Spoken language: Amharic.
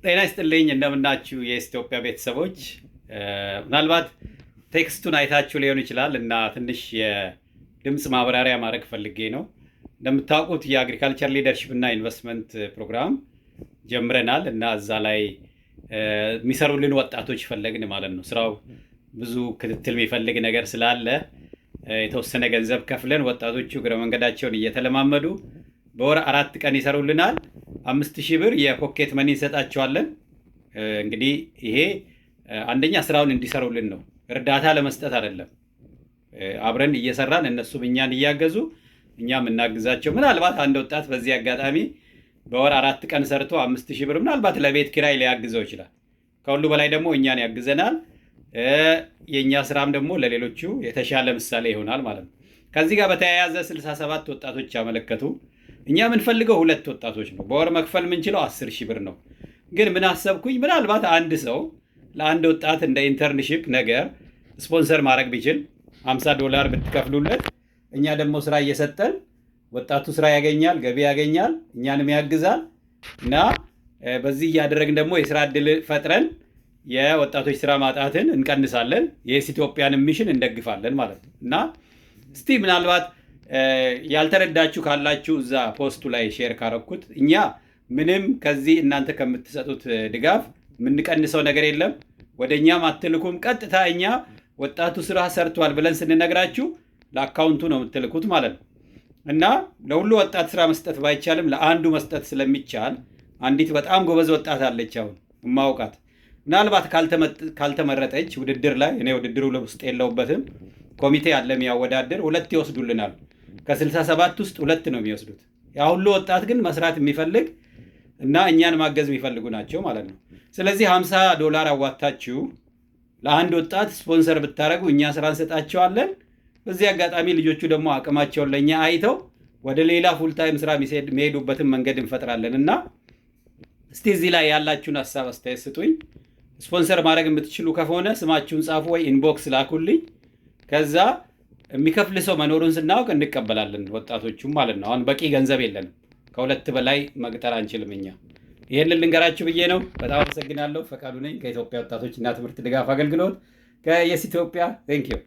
ጤና ይስጥልኝ እንደምናችሁ የኢትዮጵያ ቤተሰቦች። ምናልባት ቴክስቱን አይታችሁ ሊሆን ይችላል እና ትንሽ የድምፅ ማብራሪያ ማድረግ ፈልጌ ነው። እንደምታውቁት የአግሪካልቸር ሊደርሺፕ እና ኢንቨስትመንት ፕሮግራም ጀምረናል እና እዛ ላይ የሚሰሩልን ወጣቶች ፈለግን ማለት ነው። ስራው ብዙ ክትትል የሚፈልግ ነገር ስላለ የተወሰነ ገንዘብ ከፍለን ወጣቶቹ እግረ መንገዳቸውን እየተለማመዱ በወር 4 ቀን ይሰሩልናል። 5000 ብር የፖኬት መኒ እንሰጣቸዋለን። እንግዲህ ይሄ አንደኛ ስራውን እንዲሰሩልን ነው፣ እርዳታ ለመስጠት አይደለም። አብረን እየሰራን እነሱም እኛን እያገዙ እኛም እናግዛቸው። ምናልባት አንድ ወጣት በዚህ አጋጣሚ በወር 4 ቀን ሰርቶ 5000 ብር ምናልባት ለቤት ኪራይ ሊያግዘው ይችላል። ከሁሉ በላይ ደግሞ እኛን ያግዘናል። የእኛ ስራም ደግሞ ለሌሎቹ የተሻለ ምሳሌ ይሆናል ማለት ነው። ከዚህ ጋር በተያያዘ 67 ወጣቶች ያመለከቱ። እኛ የምንፈልገው 2 ወጣቶች ነው። በወር መክፈል የምንችለው 10,000 ብር ነው። ግን ምን አሰብኩኝ፣ ምናልባት አንድ ሰው ለአንድ ወጣት እንደ ኢንተርንሺፕ ነገር ስፖንሰር ማድረግ ቢችል $50 ብትከፍሉለት፣ እኛ ደግሞ ስራ እየሰጠን ወጣቱ ስራ ያገኛል፣ ገቢ ያገኛል፣ እኛንም ያግዛል እና በዚህ እያደረግን ደግሞ የስራ እድል ፈጥረን የወጣቶች ስራ ማጣትን እንቀንሳለን፣ የየስ ኢትዮጵያን ሚሽን እንደግፋለን ማለት ነው። እና እስቲ ምናልባት ያልተረዳችሁ ካላችሁ እዛ ፖስቱ ላይ ሼር ካረኩት፣ እኛ ምንም ከዚህ እናንተ ከምትሰጡት ድጋፍ የምንቀንሰው ነገር የለም። ወደ እኛም አትልኩም። ቀጥታ እኛ ወጣቱ ስራ ሰርቷል ብለን ስንነግራችሁ ለአካውንቱ ነው የምትልኩት ማለት ነው። እና ለሁሉ ወጣት ስራ መስጠት ባይቻልም ለአንዱ መስጠት ስለሚቻል አንዲት በጣም ጎበዝ ወጣት አለች አሁን የማውቃት። ምናልባት ካልተመረጠች ውድድር ላይ፣ እኔ ውድድሩ ውስጥ የለውበትም፣ ኮሚቴ አለ የሚያወዳድር፣ 2 ይወስዱልናል። ከ67 ውስጥ 2 ነው የሚወስዱት። ያ ሁሉ ወጣት ግን መስራት የሚፈልግ እና እኛን ማገዝ የሚፈልጉ ናቸው ማለት ነው። ስለዚህ $50 አዋታችሁ ለአንድ ወጣት ስፖንሰር ብታደረጉ እኛ ስራ እንሰጣቸዋለን። በዚህ አጋጣሚ ልጆቹ ደግሞ አቅማቸውን ለእኛ አይተው ወደ ሌላ ፉልታይም ስራ የሚሄዱበትን መንገድ እንፈጥራለን እና እስቲ እዚህ ላይ ያላችሁን ሀሳብ አስተያየት ስጡኝ። ስፖንሰር ማድረግ የምትችሉ ከሆነ ስማችሁን ጻፉ ወይ ኢንቦክስ ላኩልኝ። ከዛ የሚከፍል ሰው መኖሩን ስናውቅ እንቀበላለን፣ ወጣቶቹም ማለት ነው። አሁን በቂ ገንዘብ የለንም፣ ከ2 በላይ መቅጠር አንችልም እኛ። ይህንን ልንገራችሁ ብዬ ነው። በጣም አመሰግናለሁ። ፈቃዱ ነኝ ከኢትዮጵያ ወጣቶች እና ትምህርት ድጋፍ አገልግሎት ከየስ ኢትዮጵያ። ቴንክ ዩ